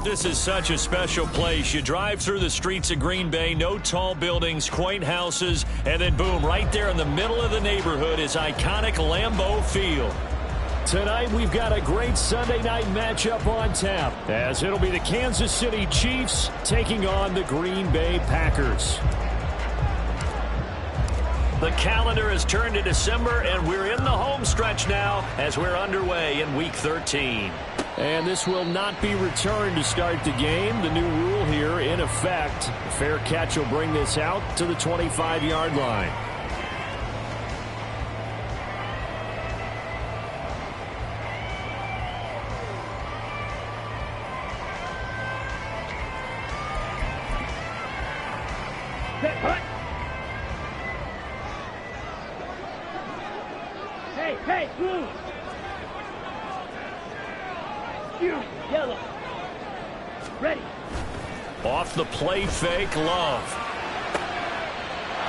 this is such a special place. You drive through the streets of Green Bay, no tall buildings, quaint houses, and then boom, right there in the middle of the neighborhood is iconic Lambeau Field. Tonight we've got a great Sunday night matchup on tap, as it'll be the Kansas City Chiefs taking on the Green Bay Packers. The calendar has turned to December, and we're in the home stretch now as we're underway in Week 13. And this will not be returned to start the game. The new rule here in effect. A fair catch will bring this out to the 25-yard line. Hey, blue! You, yellow. Ready. Off the play fake, Love.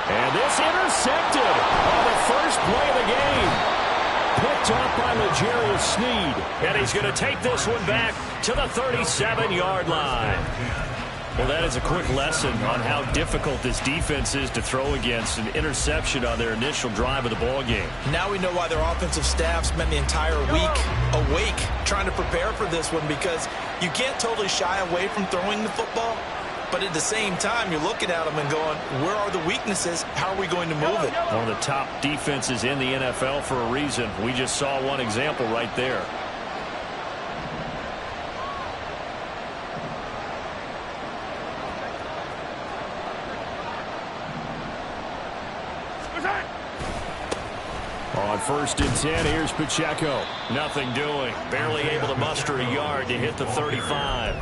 And this intercepted on the first play of the game. Picked up by L'Jarius Sneed. And he's going to take this one back to the 37-yard line. Well, that is a quick lesson on how difficult this defense is to throw against. An interception on their initial drive of the ball game. Now we know why their offensive staff spent the entire week awake trying to prepare for this one, because you can't totally shy away from throwing the football, but at the same time you're looking at them and going, where are the weaknesses? How are we going to move it? One of the top defenses in the NFL for a reason. We just saw one example right there. On 1st and 10, here's Pacheco. Nothing doing. Barely able to muster a yard to hit the 35.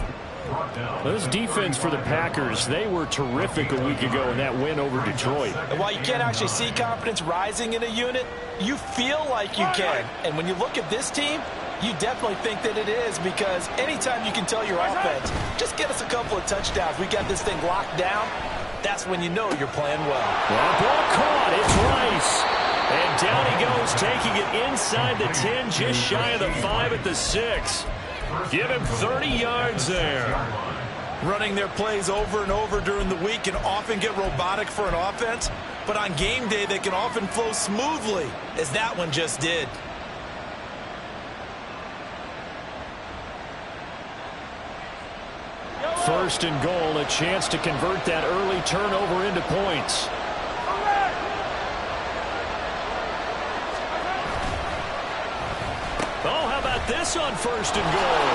Well, this defense for the Packers, they were terrific a week ago in that win over Detroit. And while you can't actually see confidence rising in a unit, you feel like you can. And when you look at this team, you definitely think that it is, because anytime you can tell your offense, just get us a couple of touchdowns, we got this thing locked down, that's when you know you're playing well. Well, ball caught. It's Rice. And down he goes, taking it inside the 10, just shy of the 5 at the 6. Give him 30 yards there. Running their plays over and over during the week can often get robotic for an offense, but on game day they can often flow smoothly, as that one just did. First and goal, a chance to convert that early turnover into points. Oh, how about this on 1st and goal?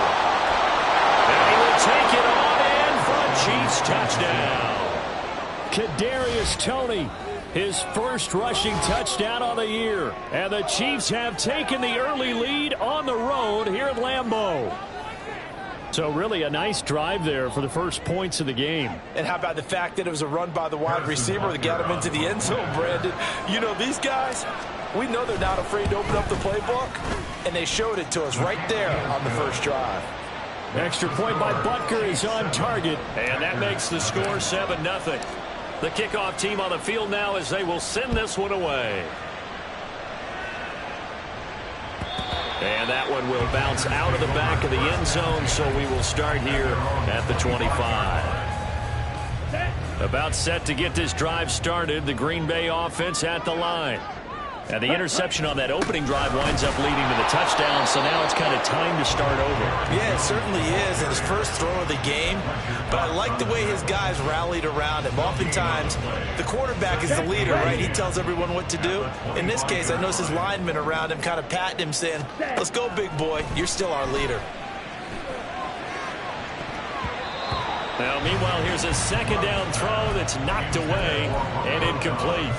And he will take it on in for a Chiefs touchdown. Kadarius Toney, his first rushing touchdown on the year. And the Chiefs have taken the early lead on the road here at Lambeau. So really a nice drive there for the first points of the game. And how about the fact that it was a run by the wide receiver that got him into the end zone, Brandon? You know, these guys, we know they're not afraid to open up the playbook, and they showed it to us right there on the first drive. Extra point by Butker is on target. And that makes the score 7-0. The kickoff team on the field now as they will send this one away. And that one will bounce out of the back of the end zone, so we will start here at the 25. About set to get this drive started, the Green Bay offense at the line. And the interception on that opening drive winds up leading to the touchdown, so now it's kind of time to start over. Yeah, it certainly is, and his first throw of the game. But I like the way his guys rallied around him. Oftentimes, the quarterback is the leader, right? He tells everyone what to do. In this case, I noticed his linemen around him kind of patting him, saying, let's go, big boy. You're still our leader. Now, meanwhile, here's a second down throw that's knocked away and incomplete.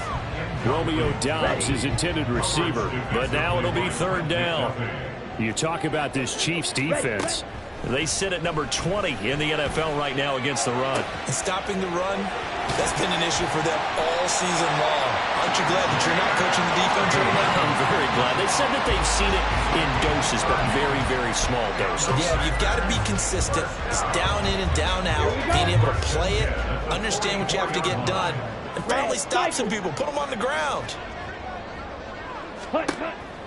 Romeo Doubs is intended receiver, but now it'll be 3rd down. You talk about this Chiefs defense. They sit at number 20 in the NFL right now against the run. And stopping the run, that's been an issue for them all season long. Aren't you glad that you're not coaching the defense right now? I'm very glad. They said that they've seen it in doses, but very, very small doses. Yeah, you've got to be consistent. It's down in and down out, being able to play it, understand what you have to get done, and finally stop some people, put them on the ground.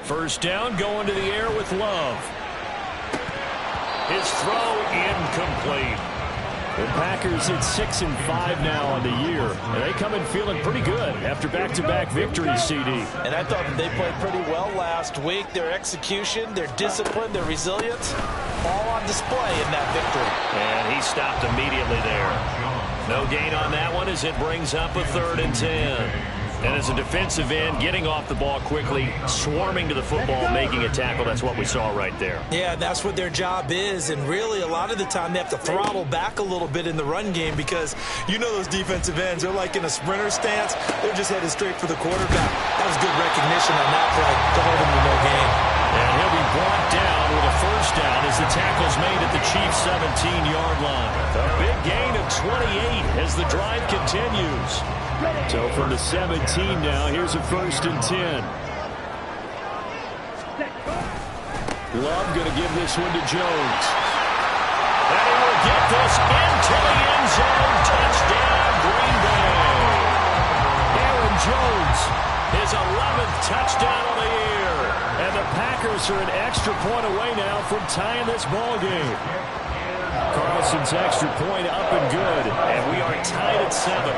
First down, going to the air with Love. His throw incomplete. The Packers at 6-5 now on the year. And they come in feeling pretty good after back-to-back victories, CD. And I thought that they played pretty well last week. Their execution, their discipline, their resilience, all on display in that victory. And he stopped immediately there. No gain on that one as it brings up a 3rd and 10. And as a defensive end, getting off the ball quickly, swarming to the football, making a tackle, that's what we saw right there. Yeah, that's what their job is. And really, a lot of the time, they have to throttle back a little bit in the run game because you know those defensive ends, they're like in a sprinter stance. They're just headed straight for the quarterback. That was good recognition on that play to hold him to no gain. And he'll be brought down with a 1st down as the tackle's made at the Chiefs' 17-yard line. A big gain of 28 as the drive continues. So from the 17 now, here's a 1st and 10. Love going to give this one to Jones. And he will get this into the end zone. Touchdown, Green Bay. Aaron Jones, His 11th touchdown of the year. and the Packers are an extra point away now from tying this ball game. Carlson's extra point up and good, And we are tied at 7.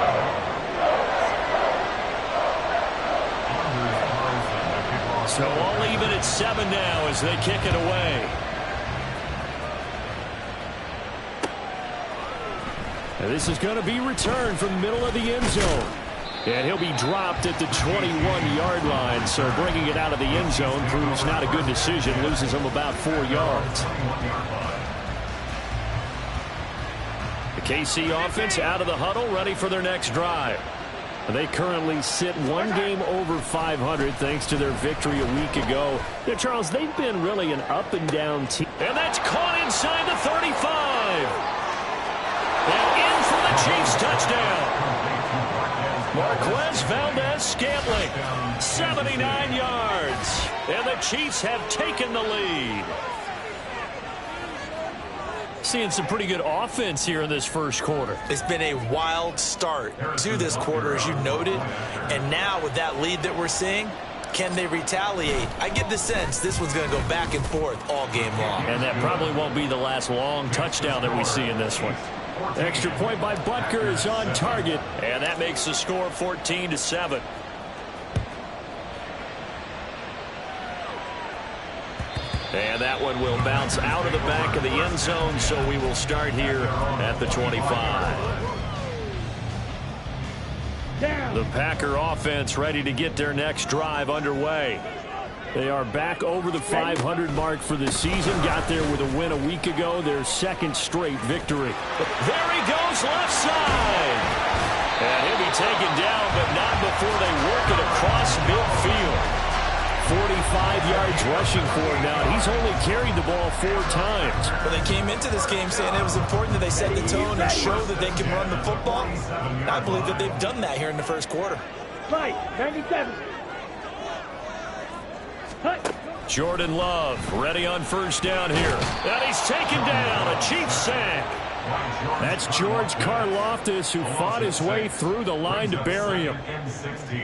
So all even at 7 now as they kick it away. And this is going to be returned from the middle of the end zone. And he'll be dropped at the 21-yard line, so bringing it out of the end zone proves not a good decision, loses him about 4 yards. The KC offense out of the huddle, ready for their next drive. They currently sit 1 game over 500 thanks to their victory a week ago. Yeah, Charles, they've been really an up-and-down team. And that's caught inside the 35. And in for the Chiefs touchdown. Marquez Valdez-Scantling, 79 yards. And the Chiefs have taken the lead. Seeing some pretty good offense here in this first quarter. It's been a wild start to this quarter, as you noted. And now with that lead that we're seeing, can they retaliate? I get the sense this one's going to go back and forth all game long. And that probably won't be the last long touchdown that we see in this one. Extra point by Butker is on target. And that makes the score 14-7. And that one will bounce out of the back of the end zone, so we will start here at the 25. The Packer offense ready to get their next drive underway. They are back over the 500 mark for the season. Got there with a win a week ago, their 2nd straight victory. There he goes, left side. And he'll be taken down, but not before they work it across midfield. 45 yards rushing for him now. He's only carried the ball 4 times. But they came into this game saying it was important that they set the tone and show that they can run the football. And I believe that they've done that here in the first quarter. Right, 97. Jordan Love ready on 1st down here. And he's taken down. A Chiefs sack. That's George Karlaftis, who fought his way through the line to bury him.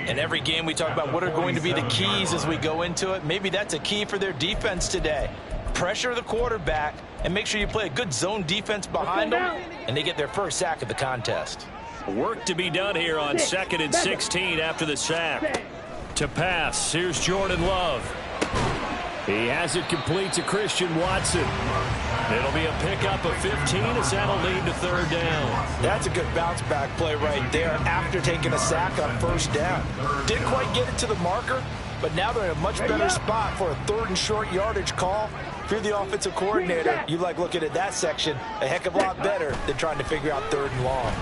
In every game we talk about what are going to be the keys as we go into it. Maybe that's a key for their defense today. Pressure the quarterback and make sure you play a good zone defense behind them, and they get their first sack of the contest. Work to be done here on 2nd and 16 after the sack. To pass, here's Jordan Love. He has it complete to Christian Watson. It'll be a pickup of 15 as that'll lead to 3rd down. That's a good bounce back play right there after taking a sack on 1st down. Didn't quite get it to the marker, but now they're in a much better spot for a 3rd and short yardage call. If you're the offensive coordinator, you like looking at that section a heck of a lot better than trying to figure out 3rd and long.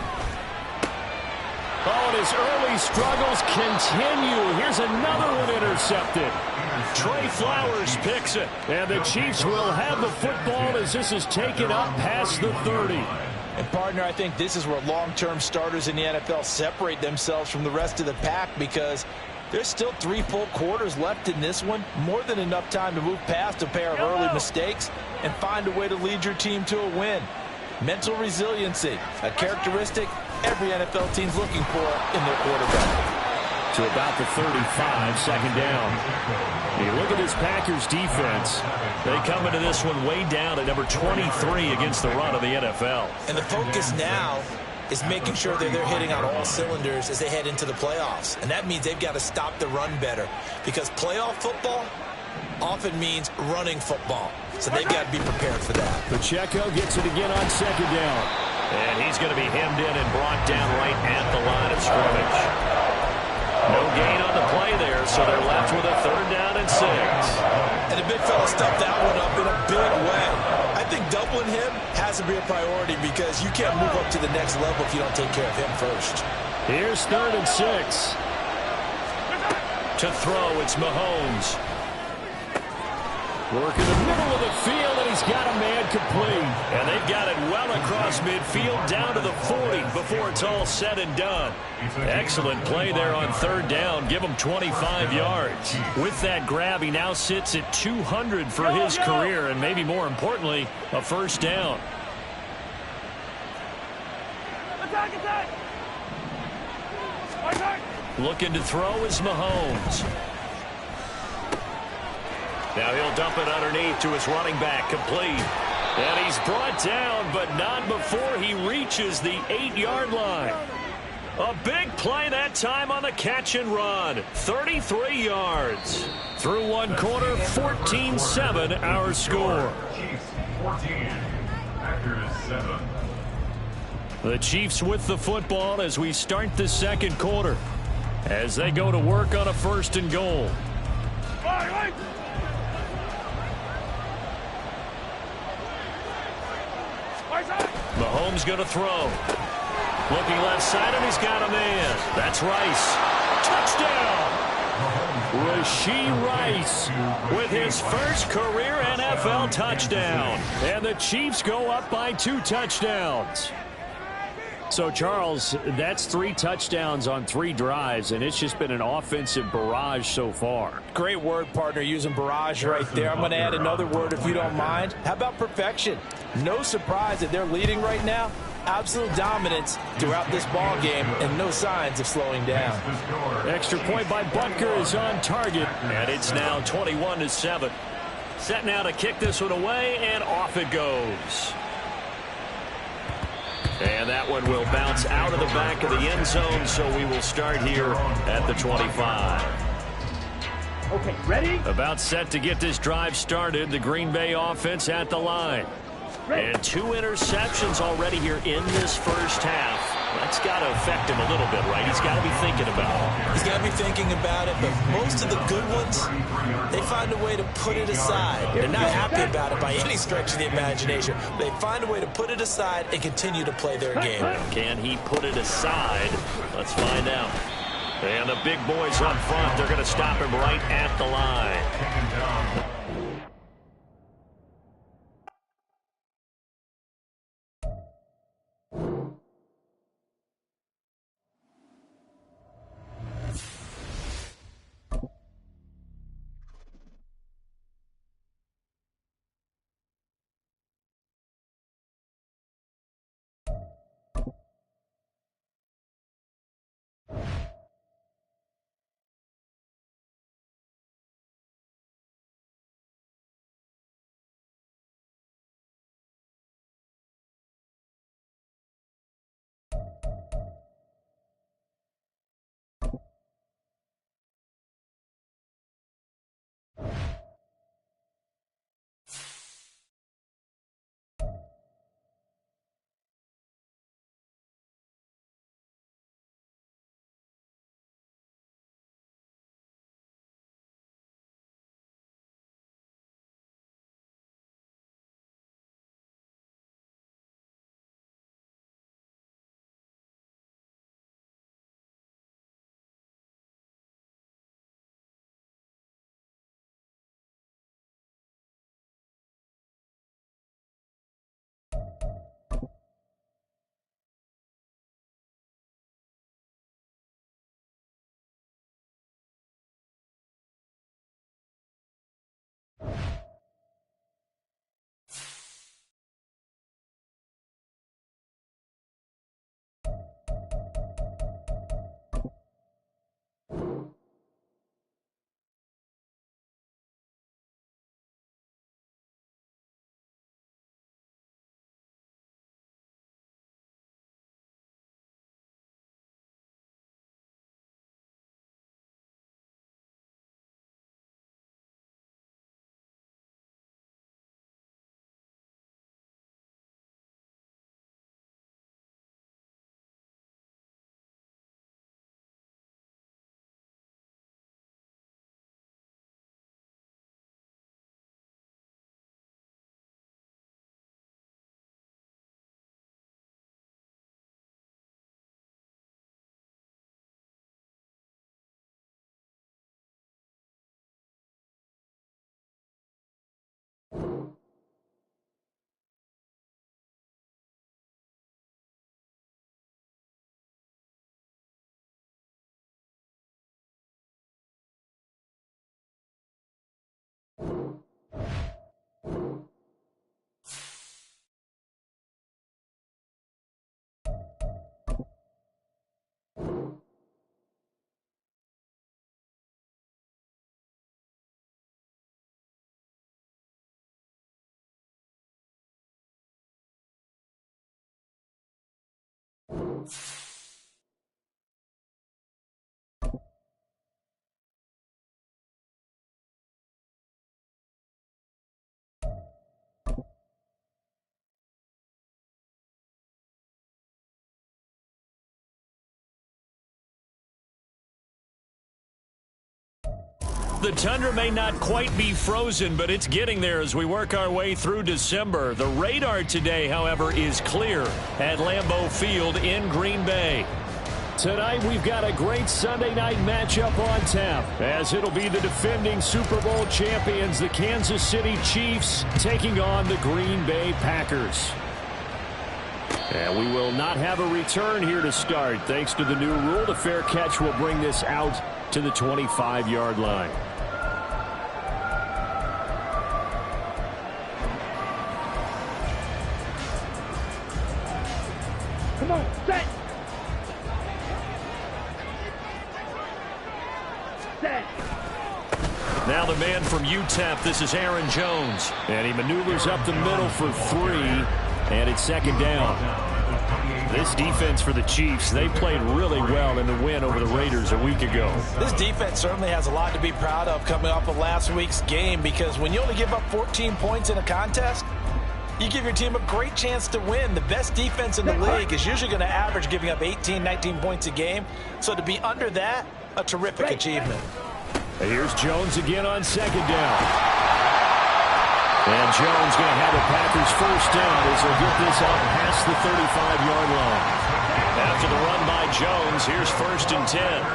Oh, and his early struggles continue. Here's another one intercepted. Trey Flowers picks it. And the Chiefs will have the football as this is taken up past the 30. And, partner, I think this is where long-term starters in the NFL separate themselves from the rest of the pack because there's still 3 full quarters left in this one. More than enough time to move past a pair of early mistakes and find a way to lead your team to a win. Mental resiliency, a characteristic every NFL team's looking for in their quarterback. to about the 35, second down. You look at this Packers defense. They come into this one way down at number 23 against the run of the NFL. And the focus now is making sure that they're hitting on all cylinders as they head into the playoffs. And that means they've got to stop the run better, because playoff football often means running football. So they've got to be prepared for that. Pacheco gets it again on second down. And he's going to be hemmed in and brought down right at the line of scrimmage. No gain on the play there, so they're left with a 3rd down and 6. And the big fella stuffed that one up in a big way. I think doubling him has to be a priority, because you can't move up to the next level if you don't take care of him first. Here's 3rd and 6. To throw, it's Mahomes. Work in the middle of the field, and he's got a man complete. And they've got it well across midfield down to the 40 before it's all said and done. Excellent play there on 3rd down. Give him 25 yards. With that grab, he now sits at 200 for his career, and maybe more importantly, a 1st down. Looking to throw is Mahomes. Now he'll dump it underneath to his running back, complete. And he's brought down, but not before he reaches the 8-yard line. A big play that time on the catch and run. 33 yards. Through one quarter, 14-7 our score. Chiefs 14, Packers 7. The Chiefs with the football as we start the second quarter, as they go to work on a 1st and goal. Mahomes going to throw. Looking left side, and he's got a man. That's Rice. Touchdown! Rashee Rice with his first career NFL touchdown. And the Chiefs go up by 2 touchdowns. So, Charles, that's 3 touchdowns on 3 drives, and it's just been an offensive barrage so far. Great word, partner, using barrage right there. I'm going to add another word if you don't mind. How about perfection? No surprise that they're leading right now. Absolute dominance throughout this ball game, and no signs of slowing down. Extra point by Butker is on target, and it's now 21-7. Set now to kick this one away, and off it goes. And that one will bounce out of the back of the end zone, so we will start here at the 25. Okay, ready? About set to get this drive started, the Green Bay offense at the line. And 2 interceptions already here in this first half. That's got to affect him a little bit, right? He's got to be thinking about it. He's got to be thinking about it, but most of the good ones, they find a way to put it aside. They're not happy about it by any stretch of the imagination. They find a way to put it aside and continue to play their game. Can he put it aside? Let's find out. And the big boys up front, they're going to stop him right at the line. the tundra may not quite be frozen, but it's getting there as we work our way through December. The radar today, however, is clear at Lambeau Field in Green Bay. Tonight, we've got a great Sunday night matchup on tap, as it'll be the defending Super Bowl champions, the Kansas City Chiefs, taking on the Green Bay Packers. And we will not have a return here to start. Thanks to the new rule, the fair catch will bring this out to the 25-yard line. Come on, set! Set! Now the man from UTEP, this is Aaron Jones. And he maneuvers up the middle for 3, and it's second down. This defense for the Chiefs, they played really well in the win over the Raiders a week ago. This defense certainly has a lot to be proud of coming off of last week's game, because when you only give up 14 points in a contest, you give your team a great chance to win. The best defense in the league is usually going to average giving up 18, 19 points a game. So to be under that, a terrific achievement. And here's Jones again on second down. And Jones going to have the Packers first down as he'll get this up past the 35-yard line. After the run by Jones, here's first and 10.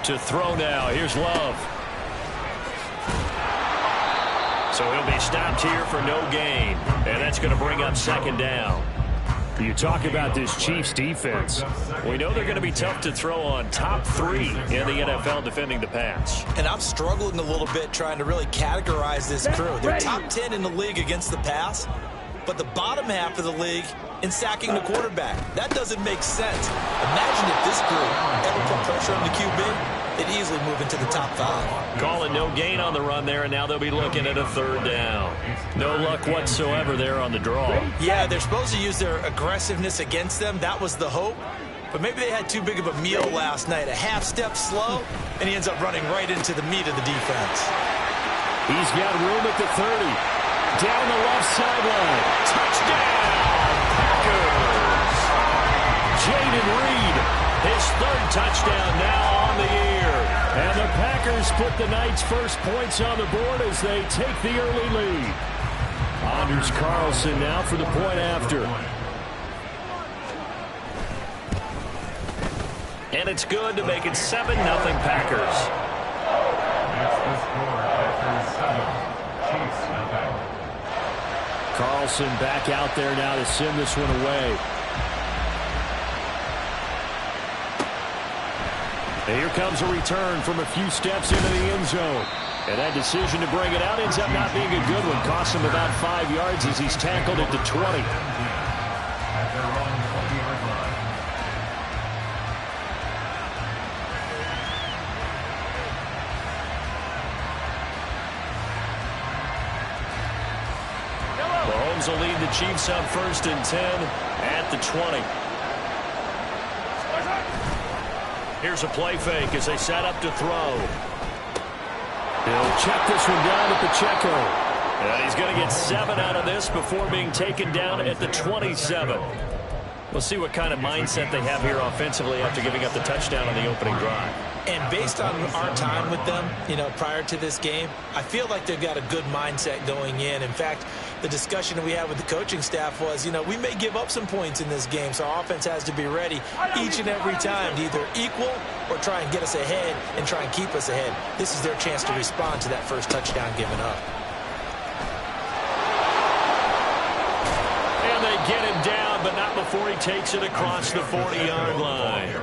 To throw now, here's Love. So he'll be stopped here for no gain. And that's going to bring up second down. You talk about this Chiefs defense. We know they're going to be tough to throw on, top 3 in the NFL defending the pass. And I'm struggling a little bit trying to really categorize this crew. They're top 10 in the league against the pass, but the bottom half of the league in sacking the quarterback. That doesn't make sense. Imagine if this group ever put pressure on the QB, they'd easily move into the top 5. Calling no gain on the run there, and now they'll be looking at a third down. No luck whatsoever there on the draw. Yeah, they're supposed to use their aggressiveness against them. That was the hope. But maybe they had too big of a meal last night. A half step slow, and he ends up running right into the meat of the defense. He's got room at the 30. Down the left sideline. Touchdown, Packers! Jaden Reed, his 3rd touchdown now on the year. And the Packers put the night's first points on the board as they take the early lead. Anders Carlson now for the point after. And it's good to make it 7-0 Packers. That's the score after 7. Chiefs nothing. Carlson back out there now to send this one away. And here comes a return from a few steps into the end zone. And that decision to bring it out ends up not being a good one. Costs him about 5 yards as he's tackled at the 20. At their own 20-yard line. Mahomes will lead the Chiefs up first and 10 at the 20. Here's a play fake as they set up to throw. He'll check this one down to Pacheco. And he's going to get 7 out of this before being taken down at the 27. We'll see what kind of mindset they have here offensively after giving up the touchdown on the opening drive. And based on our time with them, prior to this game, I feel like they've got a good mindset going in. In fact, the discussion that we had with the coaching staff was, we may give up some points in this game, so our offense has to be ready each and every time to either equal or try and get us ahead and try and keep us ahead. This is their chance to respond to that first touchdown given up. And they get him down, but not before he takes it across the 40-yard line.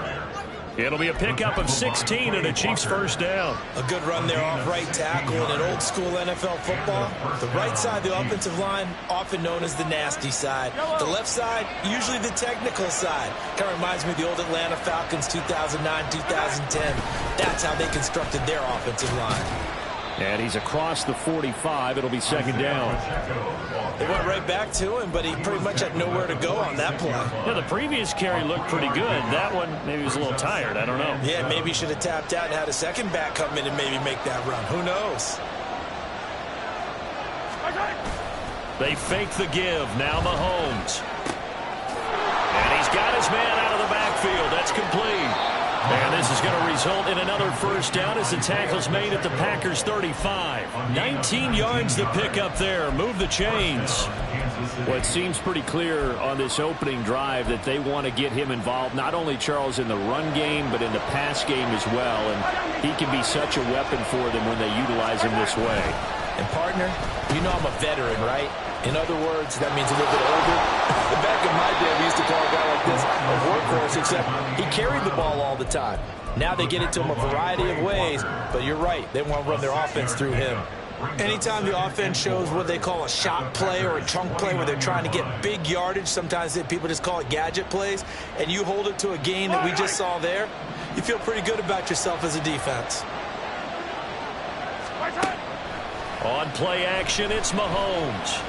It'll be a pickup of 16 and a Chiefs first down. A good run there off right tackle in an old-school NFL football. The right side, the offensive line, often known as the nasty side. The left side, usually the technical side. Kind of reminds me of the old Atlanta Falcons 2009, 2010. That's how they constructed their offensive line. And he's across the 45. It'll be second down. They went right back to him, but he pretty much had nowhere to go on that play. Yeah, the previous carry looked pretty good. That one, maybe he was a little tired. I don't know. Yeah, maybe he should have tapped out and had a second back come in and maybe make that run. Who knows? They fake the give. Now Mahomes. And he's got his man out of the backfield. That's complete. And this is going to result in another first down as the tackle's made at the Packers' 35. 19 yards the pick up there. Move the chains. Well, it seems pretty clear on this opening drive that they want to get him involved, not only, Charles, in the run game, but in the pass game as well. And he can be such a weapon for them when they utilize him this way. And, partner, you know I'm a veteran, right? In other words, that means a little bit older. Back in my day, we used to call a guy like this a workhorse, except he carried the ball all the time. Now they get it to him a variety of ways, but you're right. They want to run their offense through him. Anytime the offense shows what they call a shot play or a chunk play where they're trying to get big yardage, sometimes people just call it gadget plays, and you hold it to a gain that we just saw there, you feel pretty good about yourself as a defense. On play action, it's Mahomes.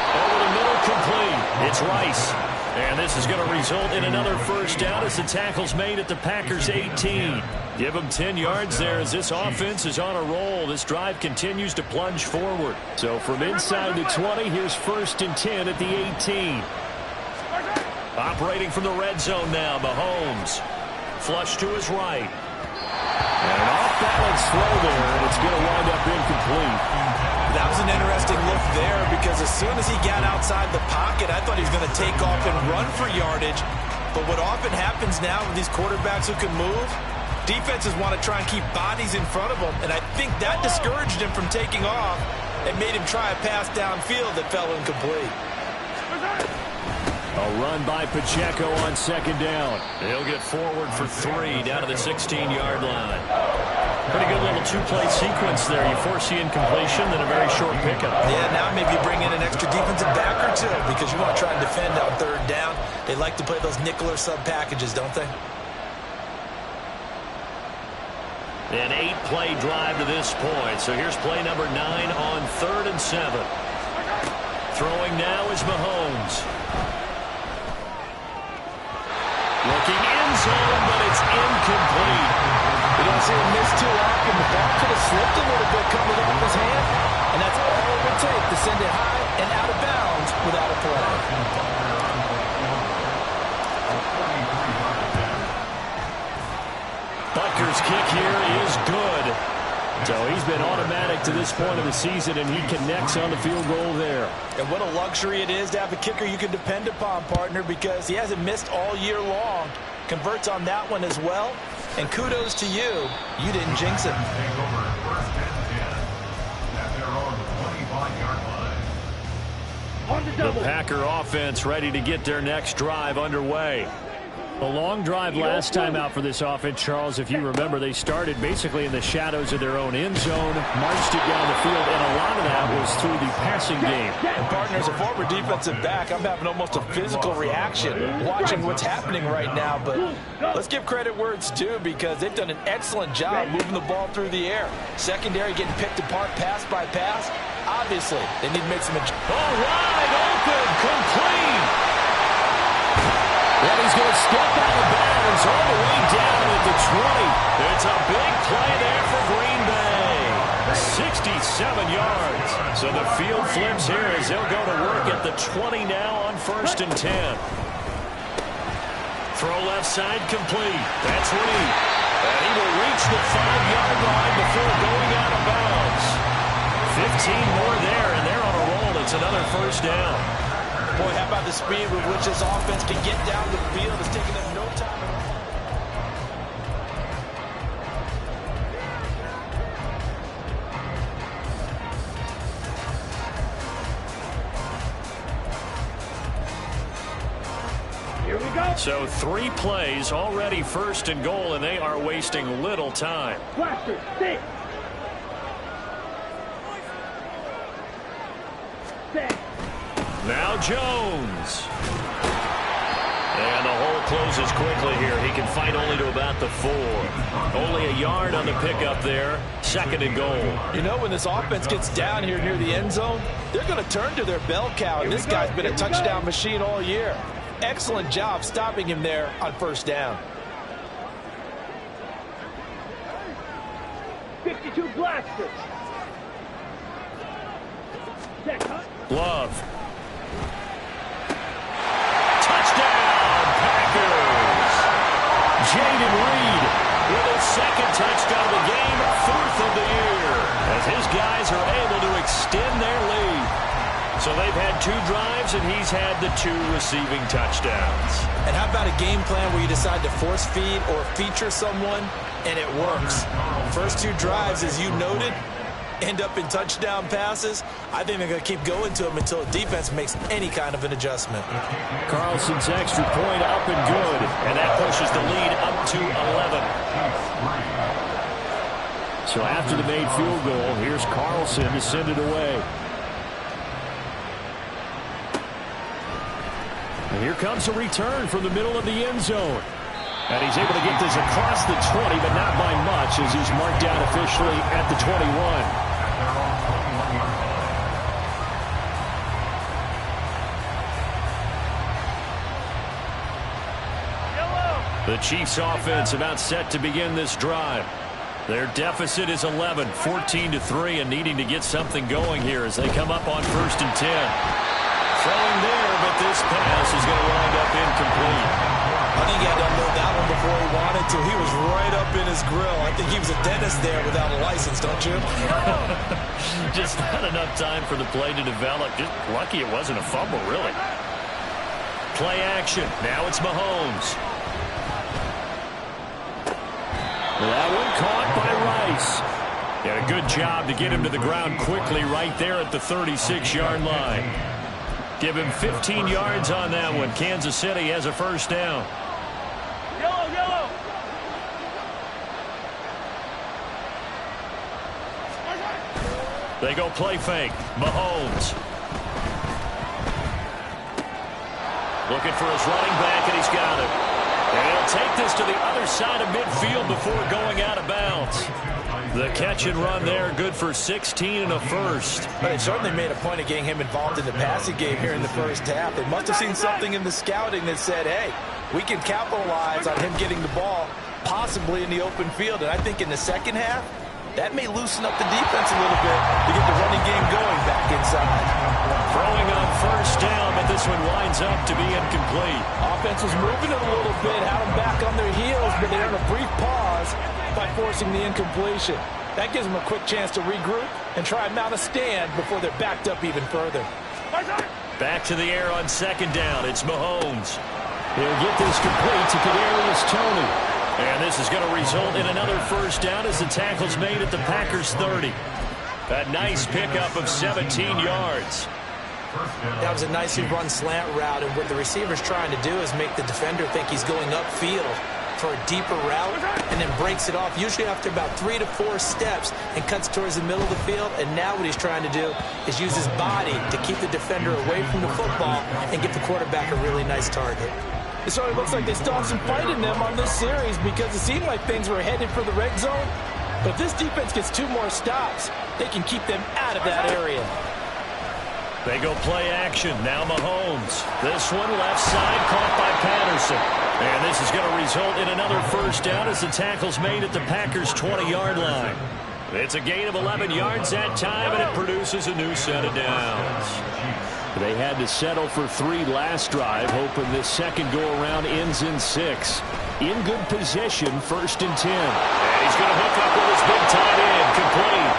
Over the middle, complete. It's Rice. And this is going to result in another first down as the tackle's made at the Packers' 18. Give them 10 yards there as this offense is on a roll. This drive continues to plunge forward. So from inside the 20, here's 1st and 10 at the 18. Operating from the red zone now, Mahomes. Flush to his right. And an off-balance throw there, and it's going to wind up incomplete. That was an interesting look there because as soon as he got outside the pocket, I thought he was going to take off and run for yardage. But what often happens now with these quarterbacks who can move, defenses want to try and keep bodies in front of them, and I think that discouraged him from taking off and made him try a pass downfield that fell incomplete. A run by Pacheco on 2nd down. He'll get forward for 3 down to the 16-yard line. Pretty good little two-play sequence there. You force the incompletion, then a very short pickup. Yeah, now maybe you bring in an extra defensive back or two because you want to try and defend on 3rd down. They like to play those nickel or sub packages, don't they? An 8-play drive to this point. So here's play number 9 on 3rd and 7. Throwing now is Mahomes. Looking in zone, but it's incomplete. You don't see him miss too often. The ball could have slipped a little bit coming off his hand, and that's all it would take to send it high and out of bounds without a play. Butker's kick here is good. So he's been automatic to this point of the season, and he connects on the field goal there. And what a luxury it is to have a kicker you can depend upon, partner, because he hasn't missed all year long. Converts on that one as well. And kudos to you. You didn't jinx it. Take over 1st and 10 at their own 25-yard line. On the double. The Packer offense ready to get their next drive underway. A long drive last time out for this offense, Charles. If you remember, they started basically in the shadows of their own end zone, marched it down the field, and a lot of that was through the passing game. And partner, as a former defensive back, I'm having almost a physical reaction watching what's happening right now. But let's give credit where it's due because they've done an excellent job moving the ball through the air. Secondary getting picked apart pass by pass. Obviously, they need to make some adjustments. Oh, wide open, complete. And he's going to step out of bounds all the way down at the 20. It's a big play there for Green Bay. 67 yards. So the field flips here as they'll go to work at the 20 now on 1st and 10. Throw left side complete. That's Reed. And he will reach the 5-yard line before going out of bounds. 15 more there, and they're on a roll. It's another first down. Boy, how about the speed with which this offense can get down the field? It's taking them no time at all. Here we go. So 3 plays, already 1st and goal, and they are wasting little time. Blaster, stay. Stay. Now Jones. And the hole closes quickly here. He can fight only to about the 4. Only a yard on the pickup there. 2nd and goal. You know, when this offense gets down here near the end zone, they're going to turn to their bell cow. And this guy's been a touchdown machine all year. Excellent job stopping him there on 1st down. 52 Blaster. Love. Touchdown, Packers. Jaden Reed with his second touchdown of the game, 4th of the year, as his guys are able to extend their lead. So they've had 2 drives, and he's had the 2 receiving touchdowns. And how about a game plan where you decide to force feed or feature someone, and it works? First 2 drives, as you noted, end up in touchdown passes. I think they're going to keep going to them until the defense makes any kind of an adjustment. Carlson's extra point up and good, and that pushes the lead up to 11. So after the made field goal, here's Carlson to send it away. And here comes a return from the middle of the end zone. And he's able to get this across the 20, but not by much, as he's marked down officially at the 21. The Chiefs offense about set to begin this drive. Their deficit is 11, 14-3, and needing to get something going here as they come up on 1st and 10. Throwing there, but this pass is going to wind up incomplete. I think he had to unload that one before he wanted to. He was right up in his grill. I think he was a dentist there without a license, don't you? Just not enough time for the play to develop. Just lucky it wasn't a fumble, really. Play action. Now it's Mahomes. That one caught by Rice. Did a good job to get him to the ground quickly right there at the 36-yard line. Give him 15 yards on that one. Kansas City has a first down. Yellow, yellow. They go play fake. Mahomes. Looking for his running back, and he's got it. And he'll take this to the other side of midfield before going out of bounds. The catch and run there, good for 16 and a first. But they certainly made a point of getting him involved in the passing game here in the first half. They must have seen something in the scouting that said, hey, we can capitalize on him getting the ball, possibly in the open field. And I think in the second half, that may loosen up the defense a little bit to get the running game going back inside. Throwing on first down, but this one winds up to be incomplete. Offense was moving it a little bit, had them back on their heels, but they earned a brief pause by forcing the incompletion. That gives them a quick chance to regroup and try and mount a stand before they're backed up even further. Back to the air on second down. It's Mahomes. He'll get this complete to Kadarius Toney. And this is going to result in another first down as the tackle's made at the Packers' 30. A nice pickup of 17 yards. That was a nicely run slant route, and what the receiver's trying to do is make the defender think he's going upfield for a deeper route and then breaks it off, usually after about 3 to 4 steps, and cuts towards the middle of the field. And now what he's trying to do is use his body to keep the defender away from the football and give the quarterback a really nice target. It sort of looks like they still have some fight in them on this series because it seemed like things were headed for the red zone. But if this defense gets 2 more stops, they can keep them out of that area. They go play action. Now Mahomes. This one left side caught by Patterson. And this is going to result in another first down as the tackle's made at the Packers' 20-yard line. It's a gain of 11 yards that time, and it produces a new set of downs. They had to settle for 3 last drive, hoping this second go-around ends in 6. In good position, 1st and 10. And he's going to hook up with his big tight end, complete.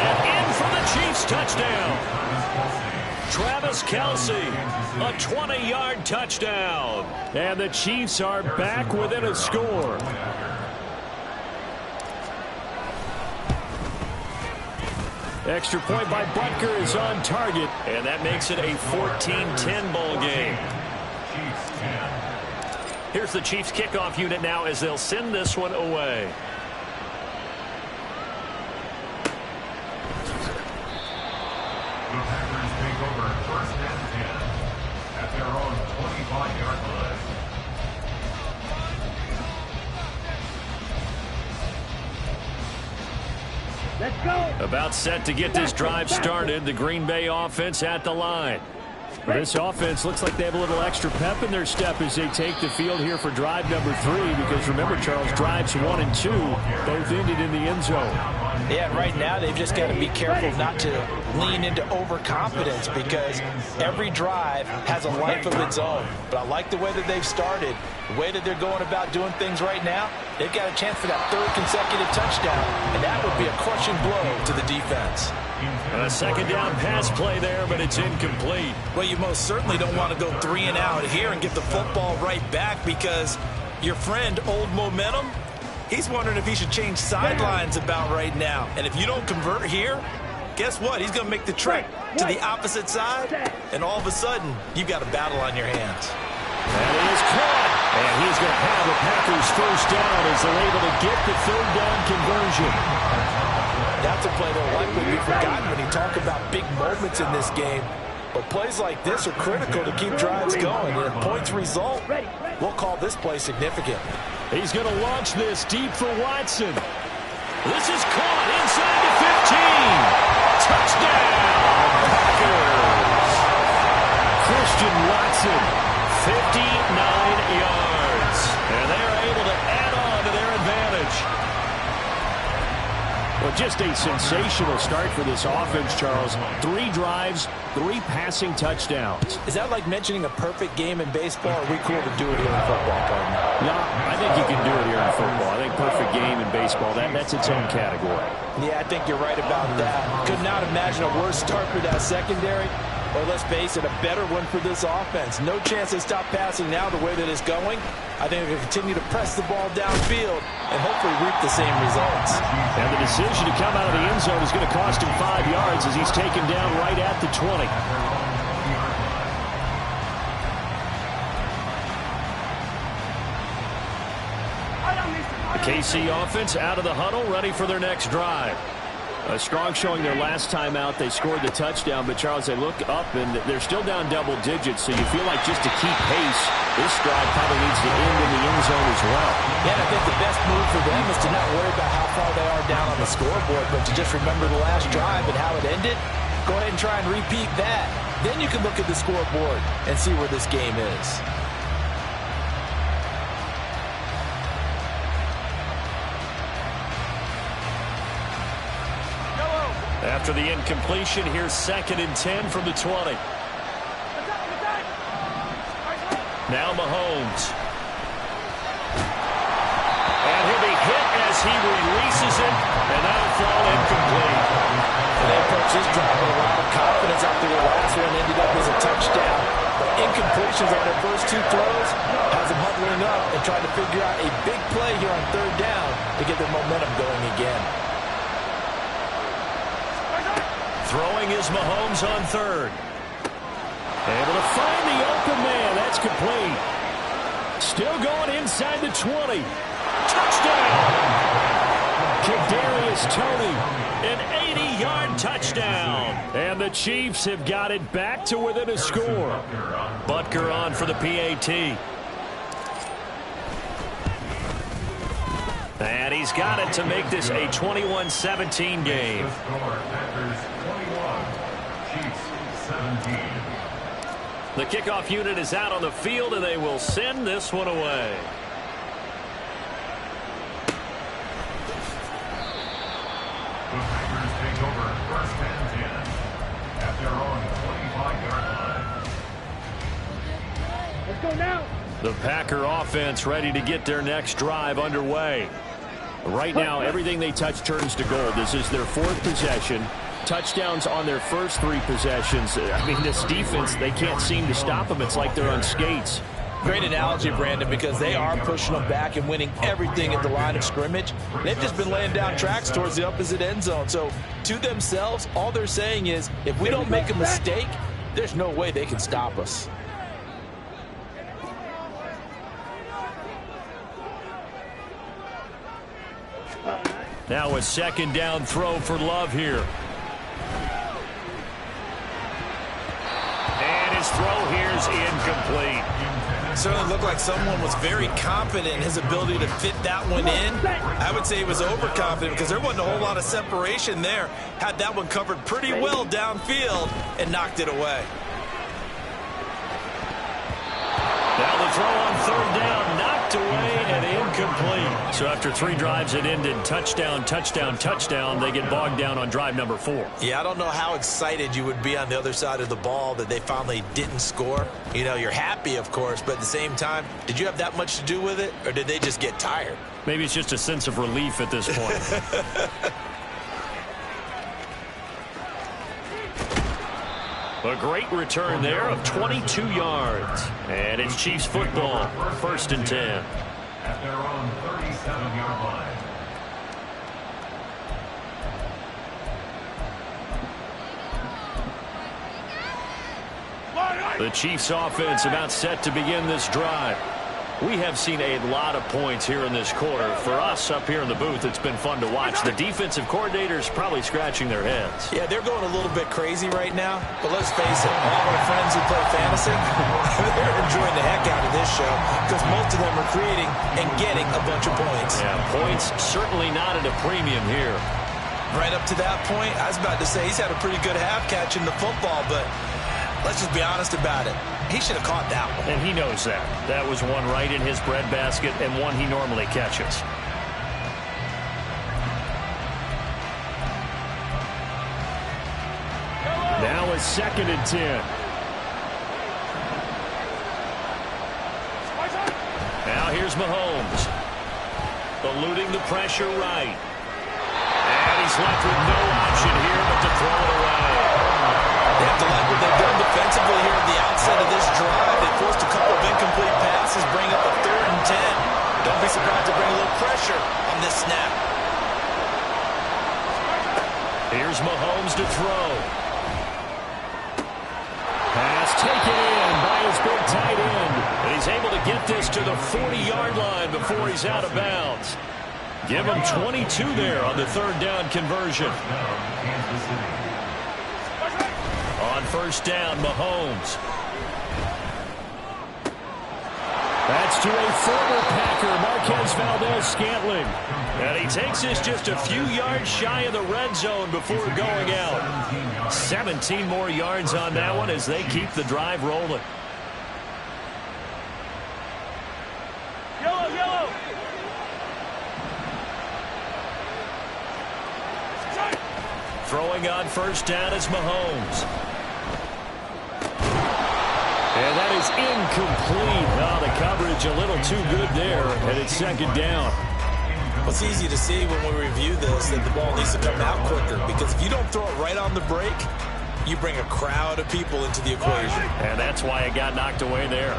And in for the Chiefs touchdown. Travis Kelce, a 20-yard touchdown. And the Chiefs are back within a score. Extra point by Butker is on target, and that makes it a 14-10 ball game. Here's the Chiefs kickoff unit now as they'll send this one away. The Packers take over 1st and 10 at their own 25-yard line. Let's go. About set to get this drive started. The Green Bay offense at the line. This offense looks like they have a little extra pep in their step as they take the field here for drive number 3. Because remember, Charles, drives 1 and 2 both ended in the end zone. Yeah, right now they've just got to be careful not to lean into overconfidence because every drive has a life of its own. But I like the way that they've started. The way that they're going about doing things right now, they've got a chance for that third consecutive touchdown, and that would be a crushing blow to the defense. A second down pass play there, but it's incomplete. Well, you most certainly don't want to go 3 and out here and get the football right back, because your friend, Old Momentum, he's wondering if he should change sidelines about right now. And if you don't convert here, guess what? He's going to make the trek to the opposite side, and all of a sudden, you've got a battle on your hands. And it is caught. And he's going to have the Packers first down as they're able to get the third down conversion. That's a play that will likely be forgotten when you talk about big moments in this game. But plays like this are critical to keep drives going. And if points result, we'll call this play significant. He's going to launch this deep for Watson. This is caught inside the 15. Touchdown, Packers. Christian Watson, 59 yards. And they are able to add on to their advantage. Well, just a sensational start for this offense, Charles. 3 drives, 3 passing touchdowns. Is that like mentioning a perfect game in baseball, or are we cool to do it here in football, partner? No, I think you can do it here in football. I think perfect game in baseball, that's its own category. Yeah, I think you're right about that. Could not imagine a worse start for that secondary. Or let's face it, a better one for this offense. No chance they stop passing now the way that it's going. I think they'll continue to press the ball downfield and hopefully reap the same results. And the decision to come out of the end zone is going to cost him 5 yards as he's taken down right at the 20. The KC offense out of the huddle, ready for their next drive. A strong showing their last time out. They scored the touchdown, but Charles, they look up and they're still down double digits, so you feel like just to keep pace, this drive probably needs to end in the end zone as well. Yeah, and I think the best move for them is to not worry about how far they are down on the scoreboard, but to just remember the last drive and how it ended. Go ahead and try and repeat that. Then you can look at the scoreboard and see where this game is. After the incompletion, here's 2nd and 10 from the 20. Now Mahomes. And he'll be hit as he releases it, and that'll fall incomplete. And they approach this drive with a lot of confidence after the last one ended up as a touchdown. But incompletions on their first 2 throws has them huddling up and trying to figure out a big play here on 3rd down to get their momentum going again. Throwing is Mahomes on 3rd. Able to find the open man. That's complete. Still going inside the 20. Touchdown! Kadarius Toney, an 80-yard touchdown. And the Chiefs have got it back to within a score. Butker on for the PAT. And he's got it to make this a 21-17 game. The kickoff unit is out on the field, and they will send this one away. The Packers take over 1st and 10 at their own 25-yard line. Let's go now. The Packer offense ready to get their next drive underway. Right now, everything they touch turns to gold. This is their 4th possession. Touchdowns on their first 3 possessions. I mean, this defense, they can't seem to stop them. It's like they're on skates. Great analogy, Brandon, because they are pushing them back and winning everything at the line of scrimmage. They've just been laying down tracks towards the opposite end zone. So, to themselves, all they're saying is, if we don't make a mistake, there's no way they can stop us. Now a 2nd down throw for Love here. And his throw here is incomplete. It certainly looked like someone was very confident in his ability to fit that one in. I would say he was overconfident because there wasn't a whole lot of separation there. Had that one covered pretty well downfield and knocked it away. Now the throw on 3rd down, knocked away and incomplete. incomplete. So after 3 drives that ended touchdown, touchdown, touchdown, they get bogged down on drive number 4. Yeah, I don't know how excited you would be on the other side of the ball that they finally didn't score. You know, you're happy, of course, but at the same time, did you have that much to do with it, or did they just get tired? Maybe it's just a sense of relief at this point. A great return there of 22 yards. And it's Chiefs football, 1st and 10. At their own 37-yard line. The Chiefs offense about set to begin this drive. We have seen a lot of points here in this quarter. For us up here in the booth, it's been fun to watch. The defensive coordinators probably scratching their heads. Yeah, they're going a little bit crazy right now. But let's face it, all our friends who play fantasy, they're enjoying the heck out of this show because most of them are creating and getting a bunch of points. Yeah, points certainly not at a premium here. Right up to that point, I was about to say he's had a pretty good half catching the football, but let's just be honest about it. He should have caught that one. And he knows that. That was one right in his breadbasket and one he normally catches. Now it's 2nd and 10. Now here's Mahomes. Eluding the pressure right. And he's left with no option here but to throw it away. They have to like what they've done defensively here at the outset of this drive. They forced a couple of incomplete passes, bring up a 3rd and 10. Don't be surprised to bring a little pressure on this snap. Here's Mahomes to throw. Pass taken in by his big tight end. And he's able to get this to the 40-yard line before he's out of bounds. Give him 22 there on the 3rd down conversion. On 1st down, Mahomes. That's to a former Packer, Marquez Valdez-Scantling. And he takes this just a few yards shy of the red zone before going out. 17 more yards on that one as they keep the drive rolling. Yellow, yellow. Throwing on 1st down is Mahomes. And that is incomplete. Oh, the coverage a little too good there, and it's 2nd down. Well, it's easy to see when we review this that the ball needs to come out quicker because if you don't throw it right on the break, you bring a crowd of people into the equation. And that's why it got knocked away there.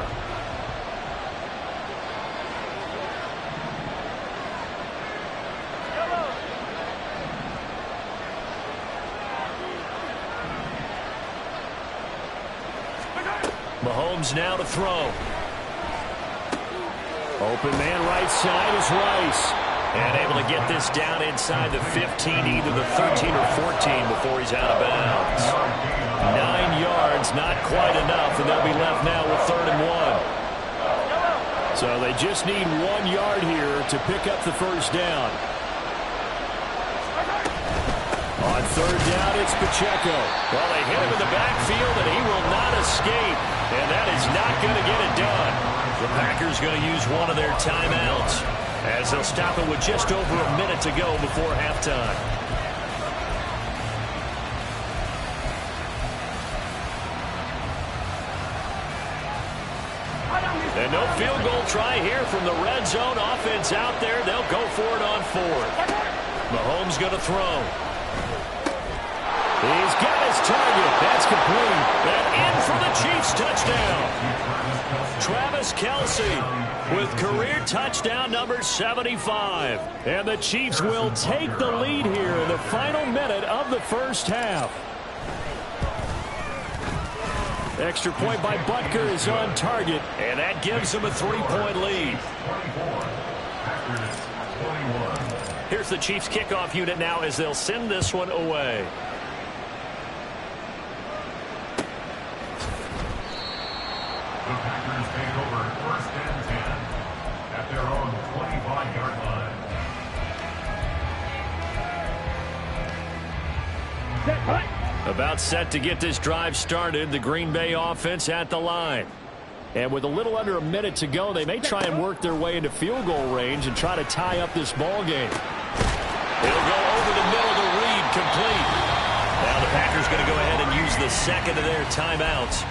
Mahomes now to throw. Open man right side is Rice. And able to get this down inside the 15, either the 13 or 14 before he's out of bounds. 9 yards, not quite enough, and they'll be left now with 3rd and 1. So they just need 1 yard here to pick up the 1st down. On 3rd down, it's Pacheco. Well, they hit him in the backfield, and he will not escape. And that is not going to get it done. The Packers going to use one of their timeouts as they'll stop it with just over a minute to go before halftime. And no field goal try here from the red zone. Offense out there. They'll go for it on 4th. Mahomes going to throw. He's got his target. That's complete. And in for the Chiefs touchdown. Travis Kelce with career touchdown number 75. And the Chiefs will take the lead here in the final minute of the 1st half. Extra point by Butker is on target, and that gives them a 3-point lead. Here's the Chiefs kickoff unit now as they'll send this one away. The Packers take over 1st and 10 at their own 25-yard line. Set, right. About set to get this drive started. The Green Bay offense at the line. And with a little under a minute to go, they may try and work their way into field goal range and try to tie up this ball game. It'll go over the middle to Reed, complete. Now the Packers going to go ahead and use the second of their timeouts